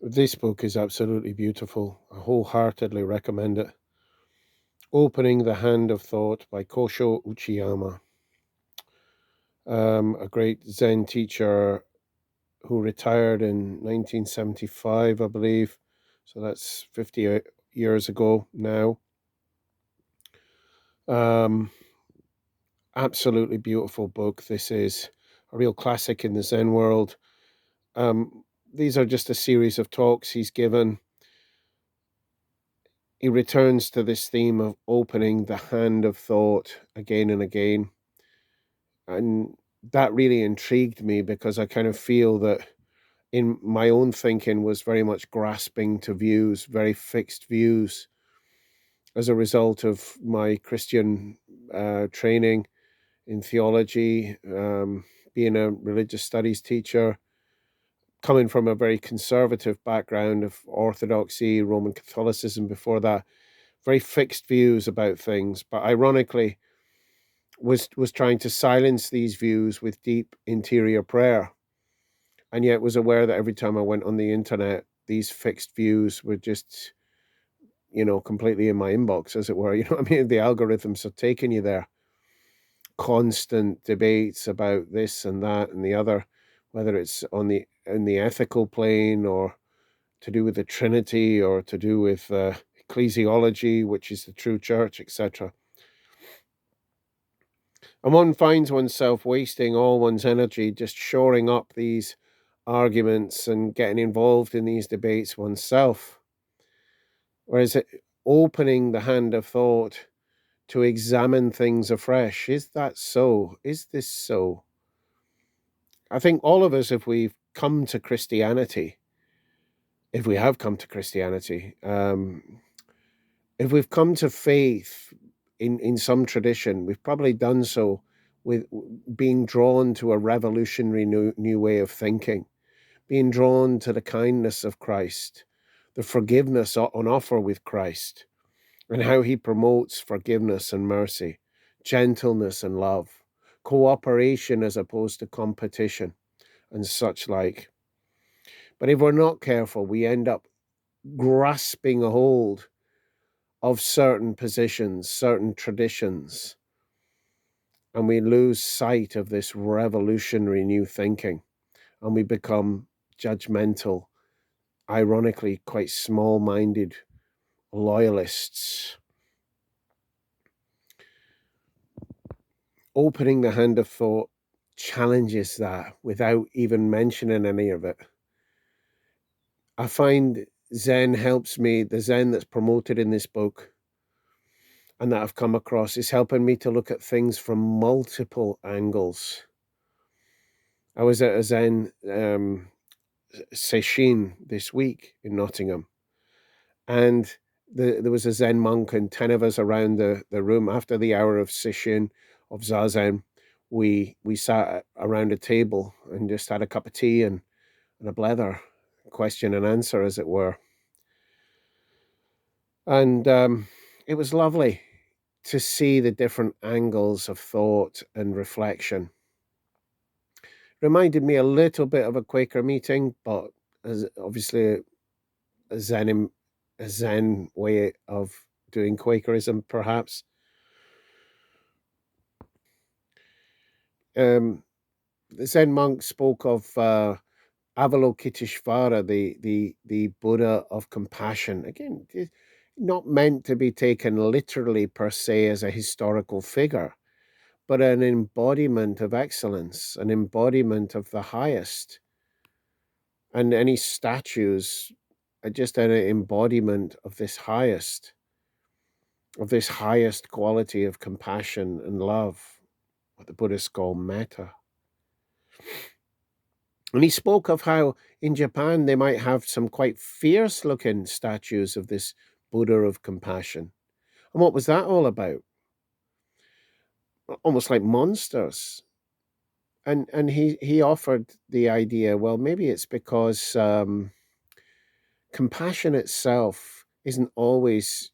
This book is absolutely beautiful. I wholeheartedly recommend it. Opening the Hand of Thought by Kosho Uchiyama, a great Zen teacher who retired in 1975, I believe. So that's 50 years ago now. Um, Absolutely beautiful book. This is a real classic in the Zen world. These are just a series of talks he's given. He returns to this theme of opening the hand of thought again and again. And that really intrigued me because I kind of feel that in my own thinking was very much grasping to views, very fixed views as a result of my Christian training in theology, being a religious studies teacher, coming from a very conservative background of Orthodoxy, Roman Catholicism before that, very fixed views about things. But ironically, was trying to silence these views with deep interior prayer, and yet was aware that every time I went on the internet, these fixed views were just, completely in my inbox, as it were. You know what I mean? The algorithms are taking you there. Constant debates about this and that and the other, whether it's on the in the ethical plane or to do with the Trinity or to do with ecclesiology, which is the true church, etc. And one finds oneself wasting all one's energy just shoring up these arguments and getting involved in these debates oneself. Whereas opening the hand of thought to examine things afresh, is that so? Is this so? I think all of us, if we have come to Christianity, if we've come to faith in some tradition, we've probably done so with being drawn to a revolutionary new way of thinking, being drawn to the kindness of Christ, the forgiveness on offer with Christ, and how he promotes forgiveness and mercy, gentleness and love, cooperation as opposed to competition, and such like. But if we're not careful, we end up grasping a hold of certain positions, certain traditions, and we lose sight of this revolutionary new thinking, and we become judgmental, ironically, quite small minded loyalists. Opening the hand of thought challenges that without even mentioning any of it. I find Zen helps me, the Zen that's promoted in this book and that I've come across is helping me to look at things from multiple angles. I was at a Zen session this week in Nottingham, and there was a Zen monk and 10 of us around the room. After the hour of session, of Zazen, we sat around a table and just had a cup of tea and a blether, question and answer, as it were. And it was lovely to see the different angles of thought and reflection. Reminded me a little bit of a Quaker meeting, but as obviously a Zen way of doing Quakerism, perhaps. Um, the Zen monk spoke of Avalokiteshvara, the Buddha of compassion. Again, not meant to be taken literally per se as a historical figure, but an embodiment of excellence, an embodiment of the highest. And any statues are just an embodiment of this highest quality of compassion and love, what the Buddhists call metta. And he spoke of how in Japan they might have some quite fierce looking statues of this Buddha of compassion. And what was that all about? Almost like monsters. And he offered the idea, well, maybe it's because compassion itself isn't always,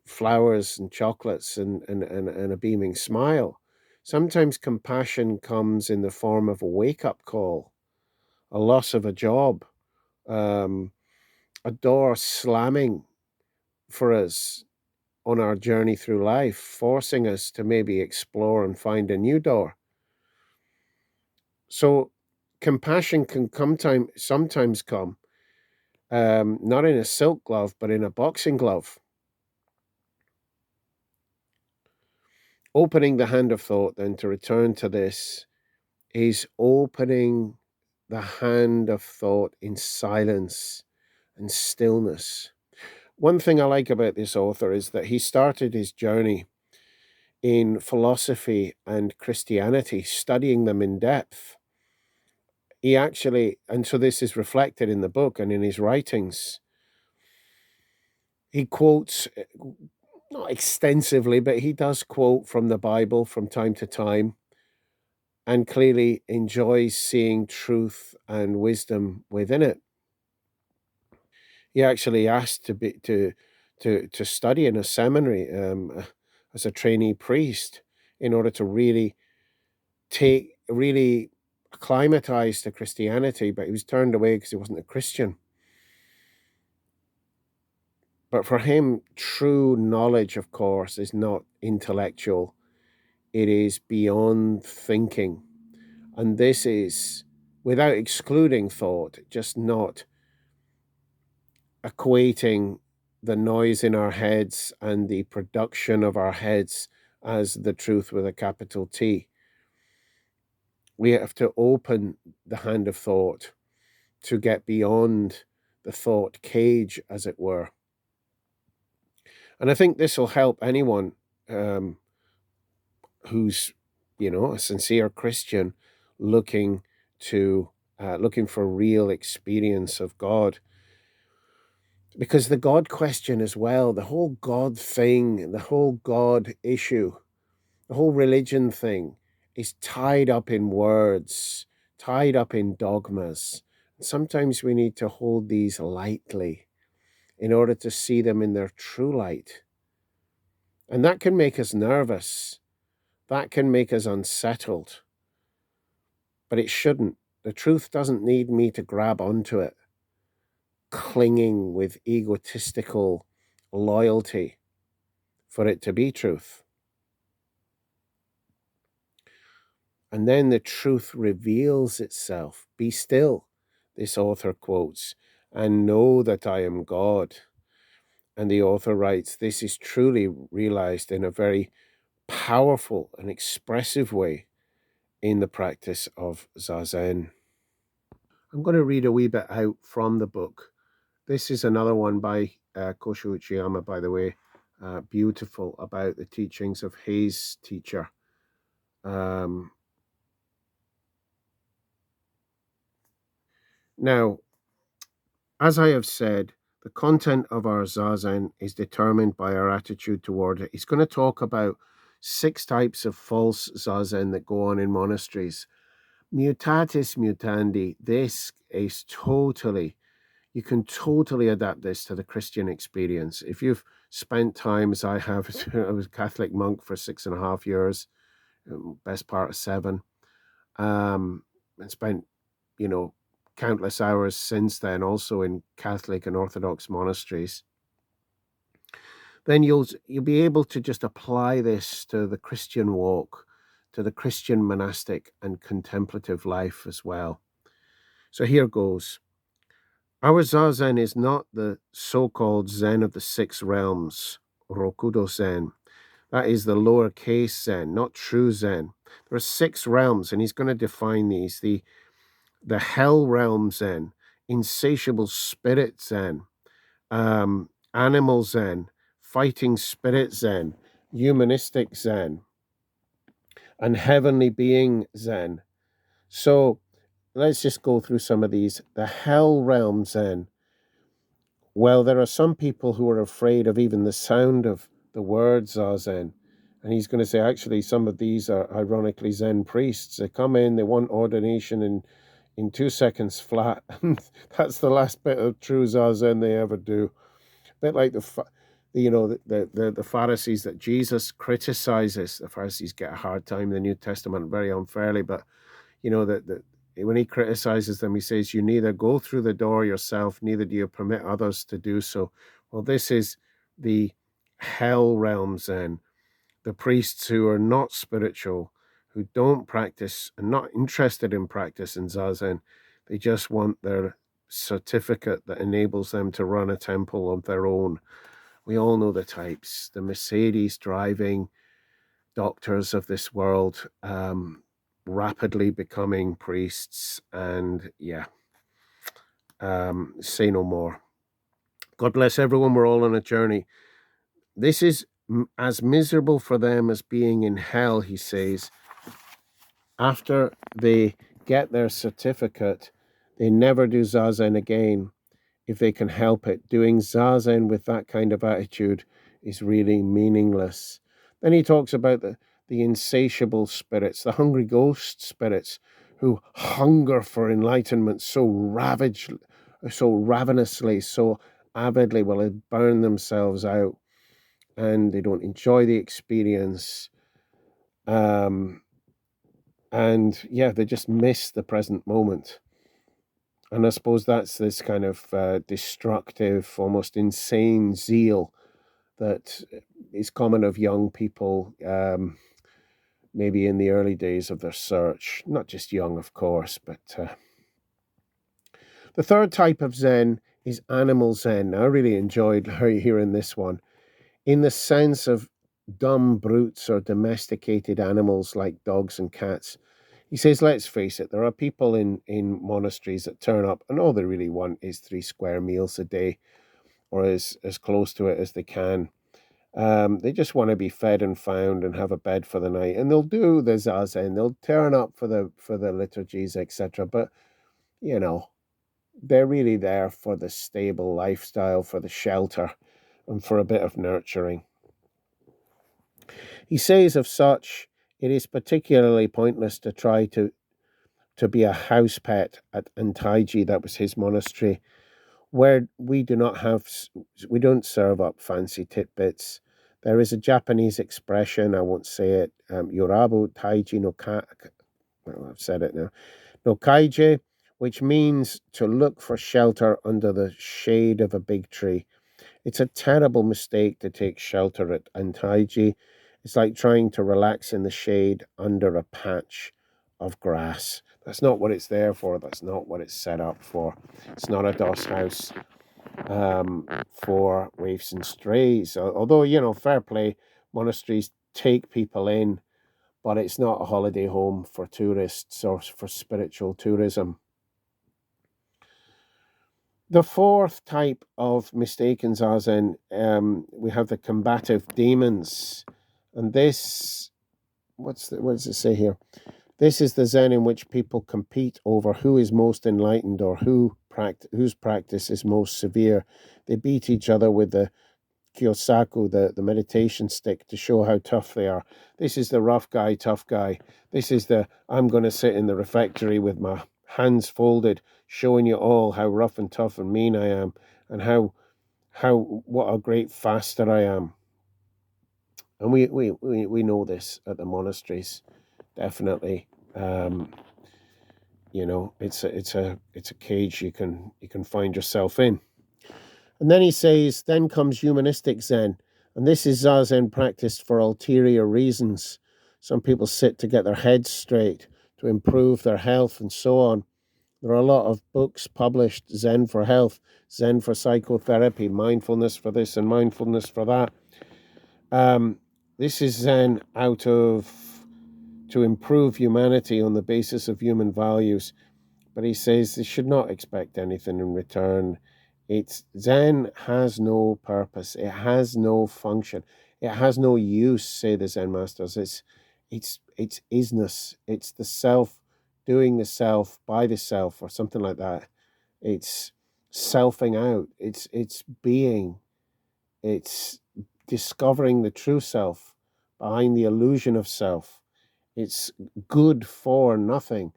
flowers and chocolates and a beaming smile. Sometimes compassion comes in the form of a wake up call, a loss of a job, um, a door slamming for us on our journey through life, forcing us to maybe explore and find a new door. So compassion can sometimes come, not in a silk glove, but in a boxing glove. Opening the hand of thought, then, to return to this, is opening the hand of thought in silence and stillness. One thing I like about this author is that he started his journey in philosophy and Christianity, studying them in depth. He actually, and so this is reflected in the book and in his writings, he quotes, not extensively, but he does quote from the Bible from time to time, and clearly enjoys seeing truth and wisdom within it. He actually asked to study in a seminary, as a trainee priest, in order to really acclimatize to Christianity, but he was turned away because he wasn't a Christian. But for him, true knowledge, of course, is not intellectual. It is beyond thinking. And this is, without excluding thought, just not equating the noise in our heads and the production of our heads as the truth with a capital T. We have to open the hand of thought to get beyond the thought cage, as it were. And I think this will help anyone, um, who's, a sincere Christian looking looking for real experience of God. Because the God question as well, the whole God thing, the whole God issue, the whole religion thing is tied up in words, tied up in dogmas. Sometimes we need to hold these lightly in order to see them in their true light. And that can make us nervous. That can make us unsettled. But it shouldn't. The truth doesn't need me to grab onto it, clinging with egotistical loyalty for it to be truth. And then the truth reveals itself. Be still, this author quotes, and know that I am God. And the author writes, this is truly realized in a very powerful and expressive way in the practice of Zazen. I'm going to read a wee bit out from the book. This is another one by Kosho Uchiyama, by the way, beautiful, about the teachings of his teacher. Now, as I have said, the content of our Zazen is determined by our attitude toward it. He's going to talk about 6 types of false Zazen that go on in monasteries. Mutatis mutandi, this is you can totally adapt this to the Christian experience. If you've spent time, as I have, I was a Catholic monk for 6.5 years, best part of 7, and spent, you know, countless hours since then, also in Catholic and Orthodox monasteries, then you'll be able to just apply this to the Christian walk, to the Christian monastic and contemplative life as well. So here goes. Our Zazen is not the so-called Zen of the 6 realms, Rokudo Zen. That is the lowercase Zen, not true Zen. There are 6 realms, and he's going to define these. The hell realm Zen, insatiable spirit Zen, animal Zen, fighting spirit Zen, humanistic Zen, and heavenly being Zen. So let's just go through some of these. The hell realm Zen. Well, there are some people who are afraid of even the sound of the word Zazen. And he's going to say, actually, some of these are ironically Zen priests. They come in, they want ordination in 2 seconds flat. And that's the last bit of true Zazen they ever do. A bit like the Pharisees that Jesus criticizes. The Pharisees get a hard time in the New Testament very unfairly, but you know that when he criticizes them, he says, "You neither go through the door yourself, neither do you permit others to do so." Well, this is the hell realm Zen, the priests who are not spiritual, who don't practice and not interested in practice in Zazen. They just want their certificate that enables them to run a temple of their own. We all know the types, the Mercedes driving doctors of this world, rapidly becoming priests, and yeah, say no more. God bless everyone. We're all on a journey. This is as miserable for them as being in hell, he says. After they get their certificate, they never do Zazen again if they can help it. Doing Zazen with that kind of attitude is really meaningless. Then he talks about the insatiable spirits, the hungry ghost spirits who hunger for enlightenment so ravenously, so avidly, will they burn themselves out and they don't enjoy the experience. And yeah, they just miss the present moment. And I suppose that's this kind of destructive, almost insane zeal that is common of young people, maybe in the early days of their search. Not just young, of course, but the third type of Zen is animal Zen. I really enjoyed hearing this one. In the sense of dumb brutes or domesticated animals like dogs and cats. He says, let's face it, there are people in monasteries that turn up and all they really want is 3 square meals a day or as close to it as they can. They just want to be fed and found and have a bed for the night. And they'll do the zazen, they'll turn up for the liturgies, etc. But, you know, they're really there for the stable lifestyle, for the shelter, and for a bit of nurturing. He says of such, it is particularly pointless to try to be a house pet at Antaiji, that was his monastery, where we don't serve up fancy tidbits. There is a Japanese expression, I won't say it, Yorabu Taiji no ka, well, I've said it now, no kaije, which means to look for shelter under the shade of a big tree. It's a terrible mistake to take shelter at Antaiji. It's like trying to relax in the shade under a patch of grass. That's not what it's there for. That's not what it's set up for. It's not a doss house for waifs and strays. Although, fair play, monasteries take people in, but it's not a holiday home for tourists or for spiritual tourism. The fourth type of mistaken zazen, we have the combative demons, and this, what does it say here? This is the Zen in which people compete over who is most enlightened or whose practice is most severe. They beat each other with the kyosaku, the meditation stick, to show how tough they are. This is the rough guy, tough guy. This is the I'm going to sit in the refectory with my hands folded, showing you all how rough and tough and mean I am, and what a great faster I am. And we know this at the monasteries, definitely. It's a cage you can find yourself in. And then he says, then comes humanistic Zen. And this is Zazen practiced for ulterior reasons. Some people sit to get their heads straight, to improve their health, and so on. There are a lot of books published, Zen for health, Zen for psychotherapy, mindfulness for this and mindfulness for that. This is Zen to improve humanity on the basis of human values. But he says they should not expect anything in return. Zen has no purpose. It has no function. It has no use, say the Zen masters. It's isness. It's the self doing the self by the self or something like that. It's selfing out. It's being. It's discovering the true self behind the illusion of self. It's good for nothing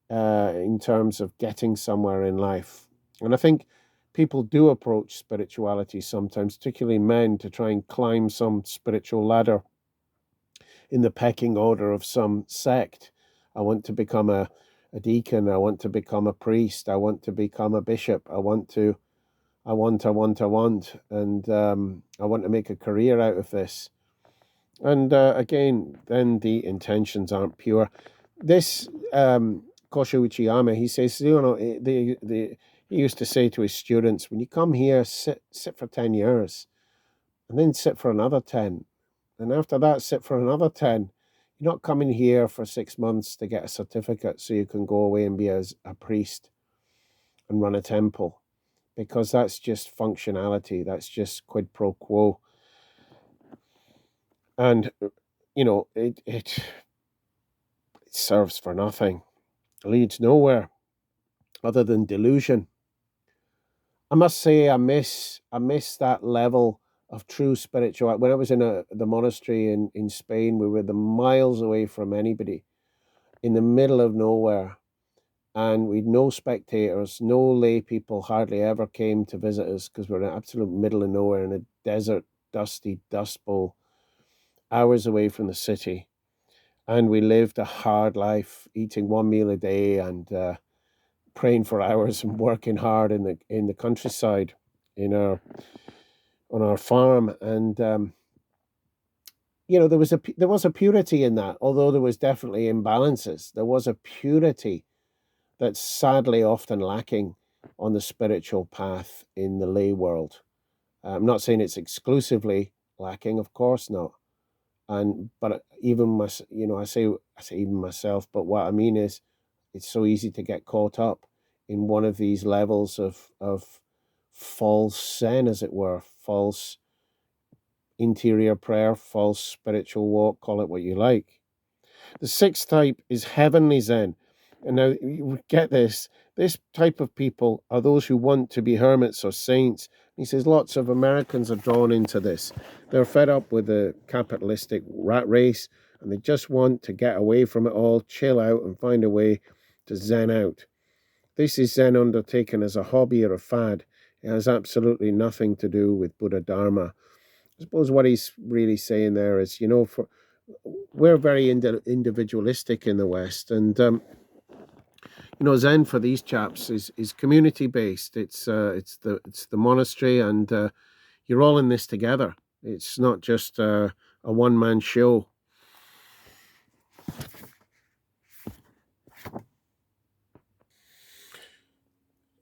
in terms of getting somewhere in life. And I think people do approach spirituality sometimes, particularly men, to try and climb some spiritual ladder in the pecking order of some sect. I want to become a deacon. I want to become a priest. I want to become a bishop. I want, and I want to make a career out of this. And again, then the intentions aren't pure. This Kosho Uchiyama, he says, he used to say to his students, when you come here, sit for 10 years, and then sit for another 10. And after that, sit for another 10. You're not coming here for 6 months to get a certificate so you can go away and be a priest and run a temple, because that's just functionality. That's just quid pro quo. And, it serves for nothing, leads nowhere other than delusion. I must say, I miss that level of true spiritual. When I was in the monastery in Spain, we were the miles away from anybody, in the middle of nowhere, and we'd no spectators, no lay people hardly ever came to visit us because we're in the absolute middle of nowhere in a desert, dusty dust bowl, hours away from the city. And we lived a hard life, eating one meal a day and praying for hours and working hard in the countryside, in our on our farm. And there was a purity in that, although there was definitely imbalances. There was a purity that's sadly often lacking on the spiritual path in the lay world. I'm not saying it's exclusively lacking, of course not. And but even I say even myself. But what I mean is, it's so easy to get caught up in one of these levels of false zen, as it were, false interior prayer, false spiritual walk. Call it what you like. The sixth type is heavenly zen. And now you get this. This type of people are those who want to be hermits or saints. He says lots of Americans are drawn into this. They're fed up with the capitalistic rat race and they just want to get away from it all, chill out, and find a way to zen out. This is zen undertaken as a hobby or a fad. It has absolutely nothing to do with Buddha Dharma. I suppose what he's really saying there is, we're very individualistic in the West, and Zen for these chaps is community based. It's the monastery, and you're all in this together. It's not just a one man show.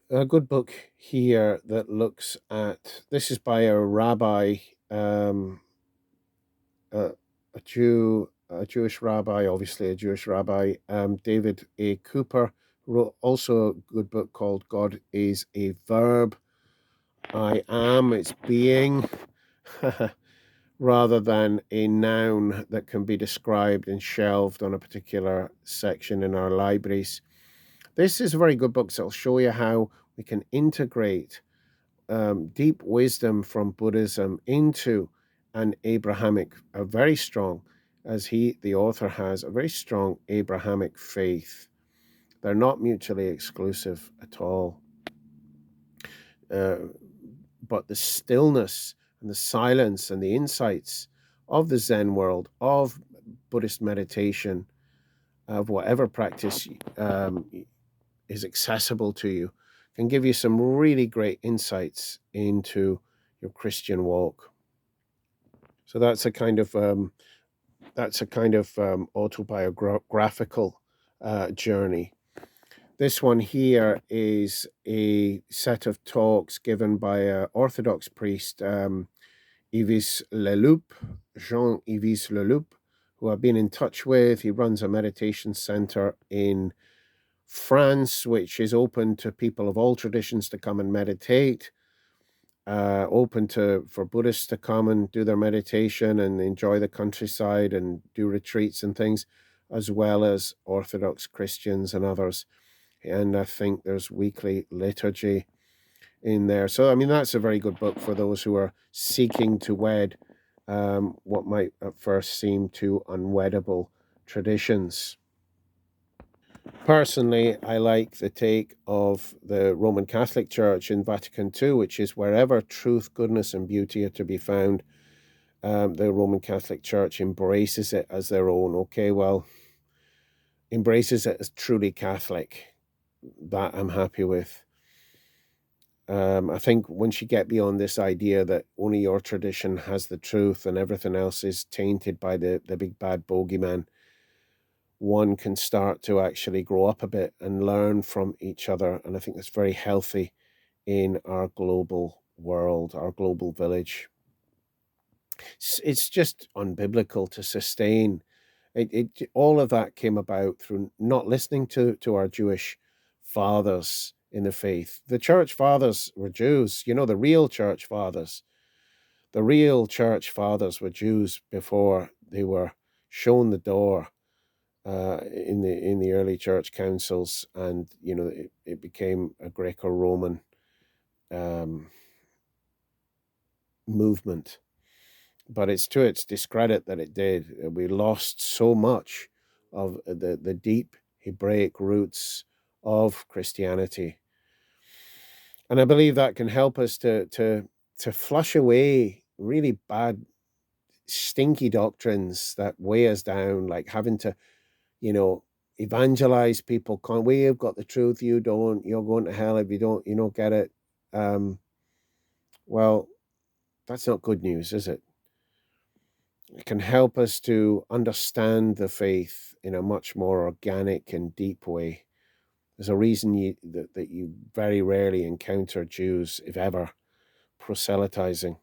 A good book here that looks at this is by a rabbi, um, a, a Jewish rabbi, obviously a Jewish rabbi, David A. Cooper, wrote also a good book called God is a Verb. I am, it's being, rather than a noun that can be described and shelved on a particular section in our libraries. This is a very good book, so it'll show you how we can integrate deep wisdom from Buddhism into an Abrahamic, a very strong, as the author has, a very strong Abrahamic faith. They're not mutually exclusive at all. But the stillness and the silence and the insights of the Zen world, of Buddhist meditation, of whatever practice is accessible to you, can give you some really great insights into your Christian walk. So that's a kind of autobiographical journey. This one here is a set of talks given by an Orthodox priest, Yves Leloup, Jean-Yves Leloup, who I've been in touch with. He runs a meditation center in France, which is open to people of all traditions to come and meditate, open for Buddhists to come and do their meditation and enjoy the countryside and do retreats and things, as well as Orthodox Christians and others. And I think there's weekly liturgy in there. So, I mean, that's a very good book for those who are seeking to wed what might at first seem to unweddable traditions. Personally, I like the take of the Roman Catholic Church in Vatican II, which is wherever truth, goodness, and beauty are to be found, the Roman Catholic Church embraces it as their own. Okay, well, embraces it as truly Catholic. That I'm happy with. I think once you get beyond this idea that only your tradition has the truth and everything else is tainted by the big bad bogeyman, one can start to actually grow up a bit and learn from each other. And I think that's very healthy in our global world, our global village. It's just unbiblical to sustain. All of that came about through not listening to our Jewish fathers in the faith. The church fathers were Jews, the real church fathers. The real church fathers were Jews before they were shown the door in the early church councils, and it became a Greco-Roman um, movement. But it's to its discredit that it did. We lost so much of the deep Hebraic roots of Christianity, and I believe that can help us to flush away really bad, stinky doctrines that weigh us down, like having to, you know, evangelize people. We have got the truth, you don't. You're going to hell if you don't get it. Um, well, that's not good news, is it? It can help us to understand the faith in a much more organic and deep way. There's a reason that you very rarely encounter Jews, if ever, proselytizing.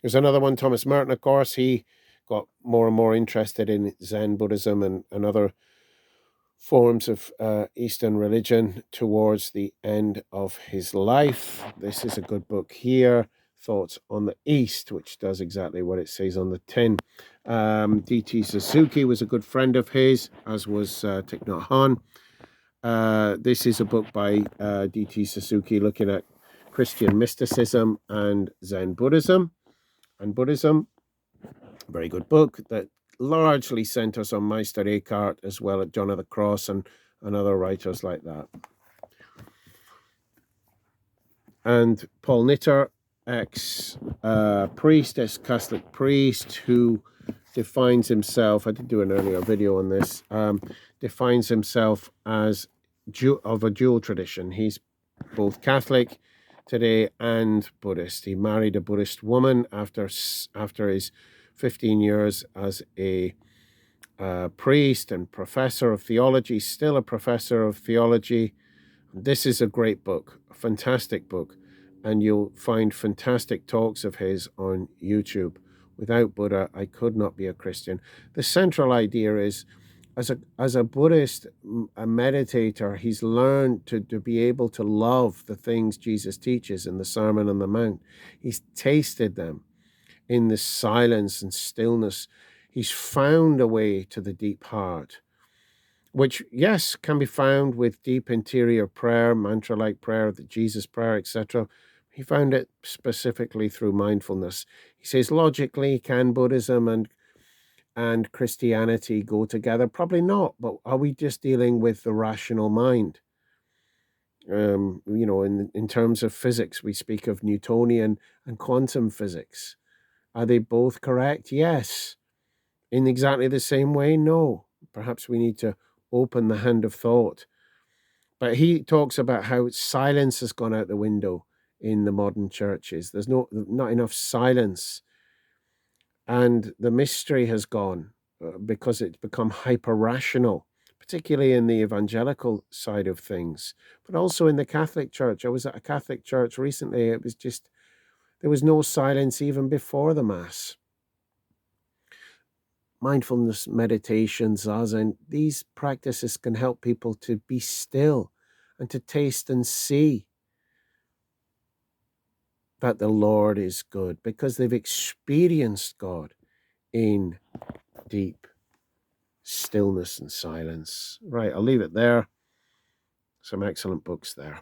There's another one, Thomas Merton, of course. He got more and more interested in Zen Buddhism and other forms of Eastern religion towards the end of his life. This is a good book here, Thoughts on the East, which does exactly what it says on the tin. D.T. Suzuki was a good friend of his, as was Thich Nhat Hanh. This is a book by D.T. Suzuki looking at Christian mysticism and Zen Buddhism. And Buddhism, very good book that largely centers on Meister Eckhart as well as John of the Cross and other writers like that. And Paul Nitter, ex-priest, ex-Catholic priest, who defines himself, I did do an earlier video on this, defines himself as of a dual tradition. He's both Catholic today and Buddhist. He married a Buddhist woman after his 15 years as a priest and professor of theology, still a professor of theology. This is a great book, a fantastic book, and you'll find fantastic talks of his on YouTube. Without Buddha, I could not be a Christian. The central idea is, as a Buddhist, a meditator, he's learned to be able to love the things Jesus teaches in the Sermon on the Mount. He's tasted them in the silence and stillness. He's found a way to the deep heart, which, yes, can be found with deep interior prayer, mantra-like prayer, the Jesus prayer, etc. He found it specifically through mindfulness. He says, logically, can Buddhism and Christianity go together? Probably not, but are we just dealing with the rational mind? In terms of physics, we speak of Newtonian and quantum physics. Are they both correct? Yes. In exactly the same way? No. Perhaps we need to open the hand of thought. But he talks about how silence has gone out the window in the modern churches. There's not enough silence, and the mystery has gone because it's become hyper rational, particularly in the evangelical side of things, but also in the Catholic Church. I was at a Catholic church recently. It was just, there was no silence even before the Mass. Mindfulness meditations, zazen, these practices can help people to be still and to taste and see that the Lord is good because they've experienced God in deep stillness and silence. Right, I'll leave it there. Some excellent books there.